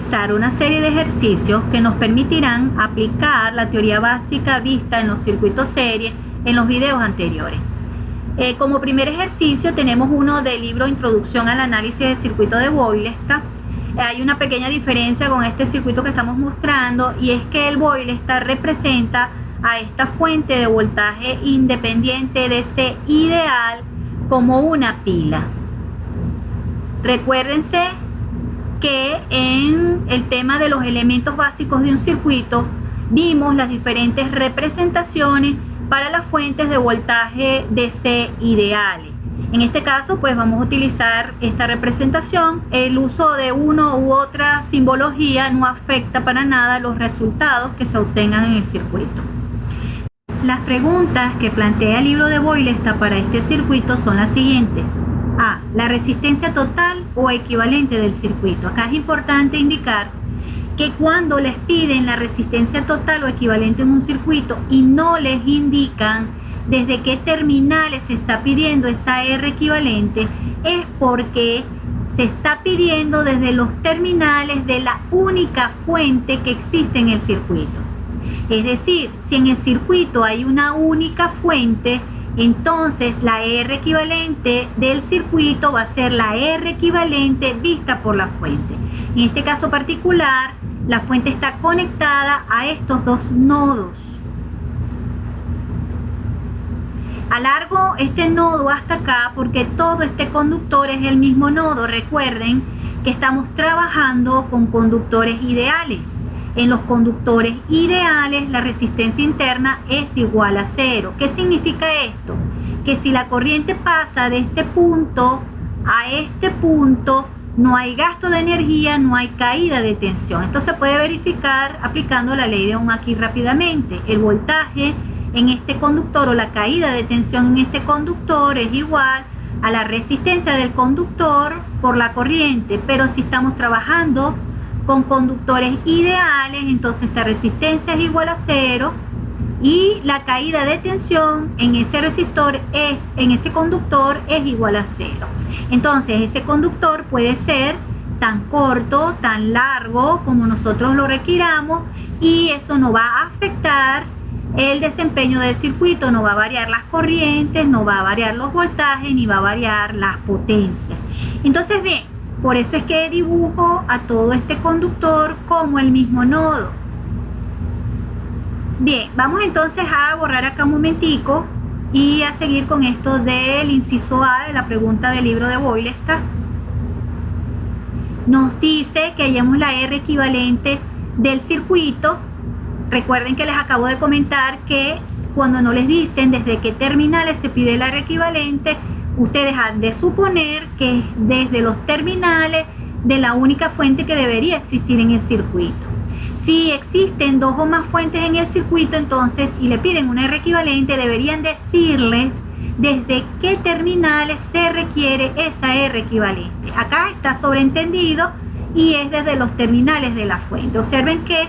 realizar una serie de ejercicios que nos permitirán aplicar la teoría básica vista en los circuitos series en los videos anteriores. Como primer ejercicio tenemos uno del libro Introducción al análisis de circuito de Boylestad. Hay una pequeña diferencia con este circuito que estamos mostrando, y es que el Boylestad representa a esta fuente de voltaje independiente DC ideal como una pila. Recuérdense que en el tema de los elementos básicos de un circuito vimos las diferentes representaciones para las fuentes de voltaje DC ideales. En este caso, pues vamos a utilizar esta representación. El uso de una u otra simbología no afecta para nada los resultados que se obtengan en el circuito. Las preguntas que plantea el libro de Boylestad para este circuito son las siguientes. A. La resistencia total o equivalente del circuito. Acá es importante indicar que cuando les piden la resistencia total o equivalente en un circuito y no les indican desde qué terminales se está pidiendo esa R equivalente, es porque se está pidiendo desde los terminales de la única fuente que existe en el circuito. Es decir, si en el circuito hay una única fuente, entonces la R equivalente del circuito va a ser la R equivalente vista por la fuente. En este caso particular, la fuente está conectada a estos dos nodos. Alargo este nodo hasta acá porque todo este conductor es el mismo nodo. Recuerden que estamos trabajando con conductores ideales. En los conductores ideales la resistencia interna es igual a 0. ¿Qué significa esto? Que si la corriente pasa de este punto a este punto, no hay gasto de energía, no hay caída de tensión. Esto se puede verificar aplicando la ley de Ohm aquí rápidamente. El voltaje en este conductor o la caída de tensión en este conductor es igual a la resistencia del conductor por la corriente. Pero si estamos trabajando con conductores ideales, entonces esta resistencia es igual a 0 y la caída de tensión en ese resistor en ese conductor es igual a 0. Entonces ese conductor puede ser tan corto, tan largo como nosotros lo requiramos, y eso no va a afectar el desempeño del circuito, no va a variar las corrientes, no va a variar los voltajes, ni va a variar las potencias. Entonces bien, por eso es que dibujo a todo este conductor como el mismo nodo. Bien, vamos entonces a borrar acá un momentico y a seguir con esto del inciso A de la pregunta del libro de Boylestad. Nos dice que hallemos la R equivalente del circuito. Recuerden que les acabo de comentar que cuando no les dicen desde qué terminales se pide la R equivalente, ustedes han de suponer que es desde los terminales de la única fuente que debería existir en el circuito. Si existen dos o más fuentes en el circuito, entonces, y le piden una R equivalente, deberían decirles desde qué terminales se requiere esa R equivalente. Acá está sobreentendido y es desde los terminales de la fuente. Observen que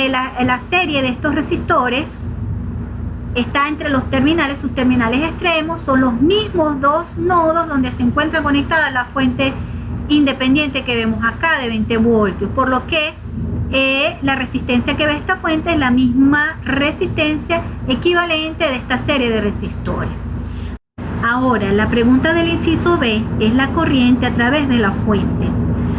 la serie de estos resistores está entre los terminales. Sus terminales extremos son los mismos dos nodos donde se encuentra conectada la fuente independiente que vemos acá de 20 voltios, por lo que la resistencia que ve esta fuente es la misma resistencia equivalente de esta serie de resistores. Ahora, la pregunta del inciso B es la corriente a través de la fuente.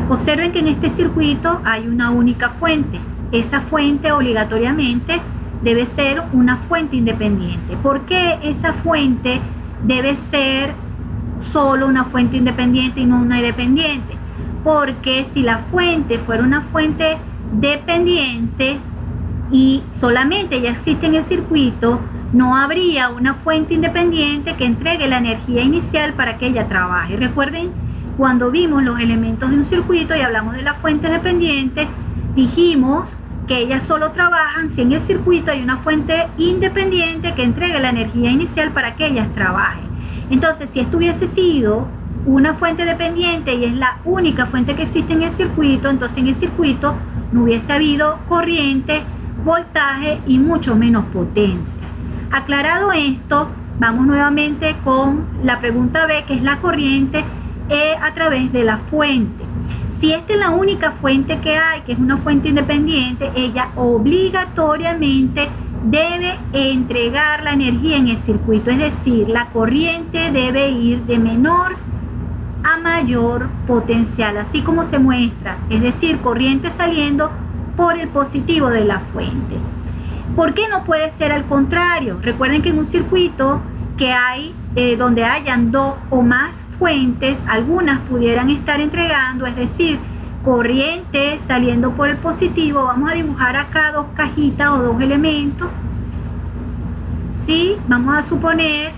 Observen que en este circuito hay una única fuente. Esa fuente obligatoriamente debe ser una fuente independiente. ¿Por qué esa fuente debe ser solo una fuente independiente y no una dependiente? Porque si la fuente fuera una fuente dependiente y solamente ya existe en el circuito, no habría una fuente independiente que entregue la energía inicial para que ella trabaje. Recuerden, cuando vimos los elementos de un circuito y hablamos de las fuentes dependientes, dijimos que ellas solo trabajan si en el circuito hay una fuente independiente que entregue la energía inicial para que ellas trabajen. Entonces, si esto hubiese sido una fuente dependiente y es la única fuente que existe en el circuito, entonces en el circuito no hubiese habido corriente, voltaje y mucho menos potencia. Aclarado esto, vamos nuevamente con la pregunta B, que es la corriente a través de la fuente. Si esta es la única fuente que hay, que es una fuente independiente, ella obligatoriamente debe entregar la energía en el circuito, es decir, la corriente debe ir de menor a mayor potencial, así como se muestra, es decir, corriente saliendo por el positivo de la fuente. ¿Por qué no puede ser al contrario? Recuerden que en un circuito que hay, donde hayan dos o más fuentes, algunas pudieran estar entregando, es decir, corriente saliendo por el positivo. Vamos a dibujar acá dos cajitas o dos elementos. ¿Sí? Vamos a suponer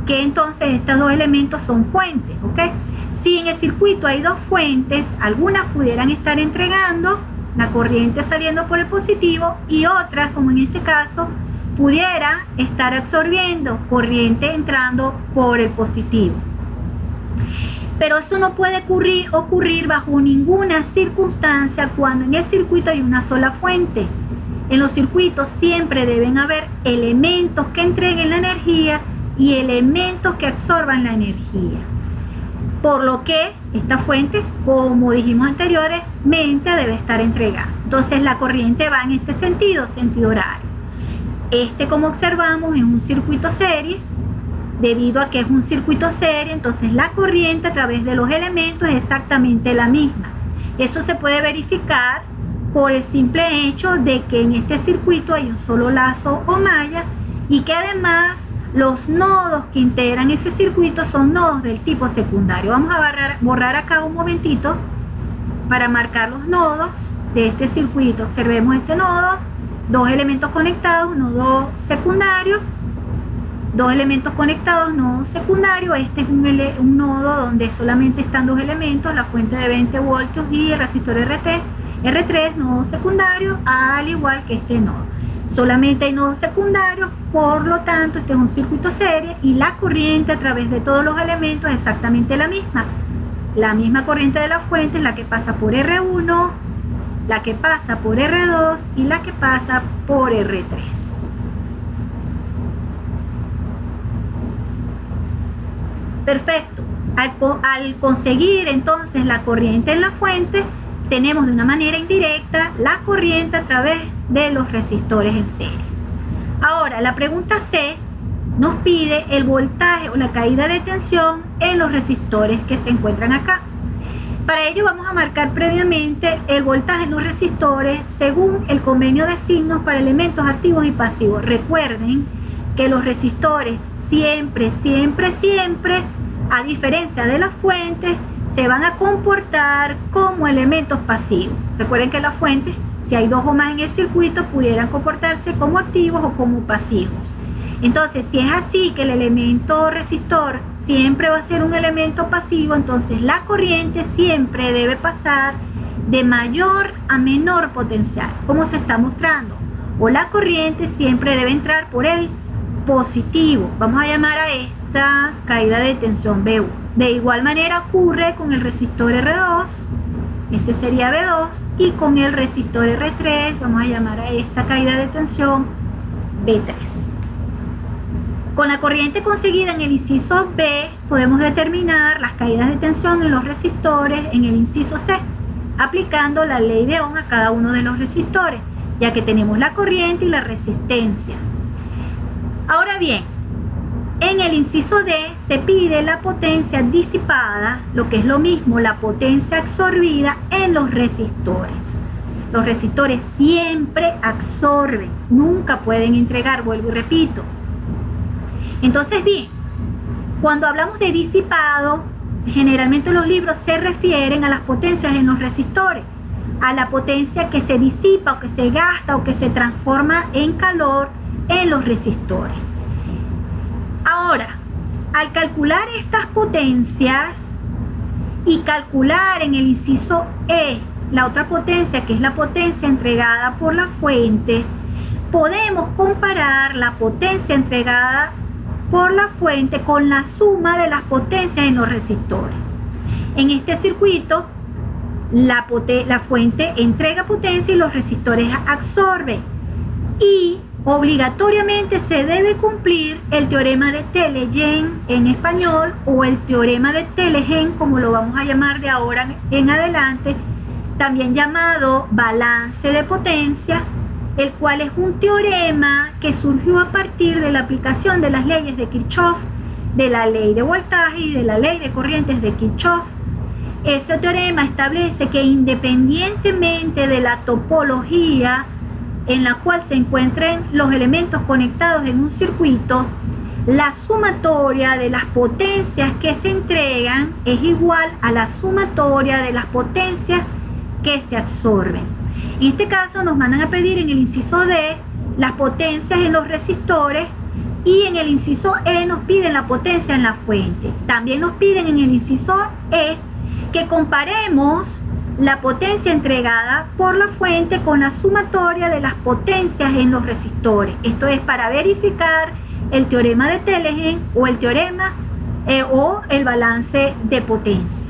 que entonces estos dos elementos son fuentes, ¿ok? Si en el circuito hay dos fuentes, algunas pudieran estar entregando la corriente saliendo por el positivo y otras, como en este caso, pudiera estar absorbiendo corriente entrando por el positivo. Pero eso no puede ocurrir bajo ninguna circunstancia cuando en el circuito hay una sola fuente. En los circuitos siempre deben haber elementos que entreguen la energía y elementos que absorban la energía. Por lo que esta fuente, como dijimos anteriormente, debe estar entregada. Entonces la corriente va en este sentido horario. Como observamos, es un circuito serie. Debido a que es un circuito serie, entonces la corriente a través de los elementos es exactamente la misma. Eso se puede verificar por el simple hecho de que en este circuito hay un solo lazo o malla y que además los nodos que integran ese circuito son nodos del tipo secundario. Vamos a borrar acá un momentito para marcar los nodos de este circuito. Observemos este nodo, dos elementos conectados, nodo secundario, dos elementos conectados, nodo secundario. Este es un nodo donde solamente están dos elementos, la fuente de 20 voltios y el resistor R3, nodo secundario, al igual que este nodo. Solamente hay nodos secundarios, por lo tanto este es un circuito serie y la corriente a través de todos los elementos es exactamente la misma. La misma corriente de la fuente es la que pasa por R1, la que pasa por R2 y la que pasa por R3. Perfecto. Al conseguir entonces la corriente en la fuente, tenemos de una manera indirecta la corriente a través de los resistores en serie. Ahora, la pregunta C nos pide el voltaje o la caída de tensión en los resistores que se encuentran acá. Para ello vamos a marcar previamente el voltaje en los resistores según el convenio de signos para elementos activos y pasivos. Recuerden que los resistores siempre, a diferencia de las fuentes, se van a comportar como elementos pasivos. Recuerden que las fuentes, si hay dos o más en el circuito, pudieran comportarse como activos o como pasivos. Entonces, si es así que el elemento resistor siempre va a ser un elemento pasivo, entonces la corriente siempre debe pasar de mayor a menor potencial, como se está mostrando. O la corriente siempre debe entrar por el positivo. Vamos a llamar a esta caída de tensión B1. De igual manera ocurre con el resistor R2, este sería B2, y con el resistor R3 vamos a llamar a esta caída de tensión B3. Con la corriente conseguida en el inciso B podemos determinar las caídas de tensión en los resistores en el inciso C, aplicando la ley de Ohm a cada uno de los resistores, ya que tenemos la corriente y la resistencia. Ahora bien, en el inciso D se pide la potencia disipada, lo que es lo mismo, la potencia absorbida en los resistores. Los resistores siempre absorben, nunca pueden entregar, vuelvo y repito. Entonces, bien, cuando hablamos de disipado, generalmente los libros se refieren a las potencias en los resistores, a la potencia que se disipa o que se gasta o que se transforma en calor en los resistores. Ahora, al calcular estas potencias y calcular en el inciso E la otra potencia, que es la potencia entregada por la fuente, podemos comparar la potencia entregada por la fuente con la suma de las potencias en los resistores. En este circuito, la fuente entrega potencia y los resistores absorben. Y obligatoriamente se debe cumplir el teorema de Telegen en español, o el teorema de Telegen, como lo vamos a llamar de ahora en adelante, también llamado balance de potencia, el cual es un teorema que surgió a partir de la aplicación de las leyes de Kirchhoff, de la ley de voltaje y de la ley de corrientes de Kirchhoff. Ese teorema establece que independientemente de la topología en la cual se encuentren los elementos conectados en un circuito, la sumatoria de las potencias que se entregan es igual a la sumatoria de las potencias que se absorben. En este caso nos mandan a pedir en el inciso D las potencias en los resistores, y en el inciso E nos piden la potencia en la fuente. También nos piden en el inciso E que comparemos la potencia entregada por la fuente con la sumatoria de las potencias en los resistores. Esto es para verificar el teorema de Telegen o el teorema o el balance de potencias.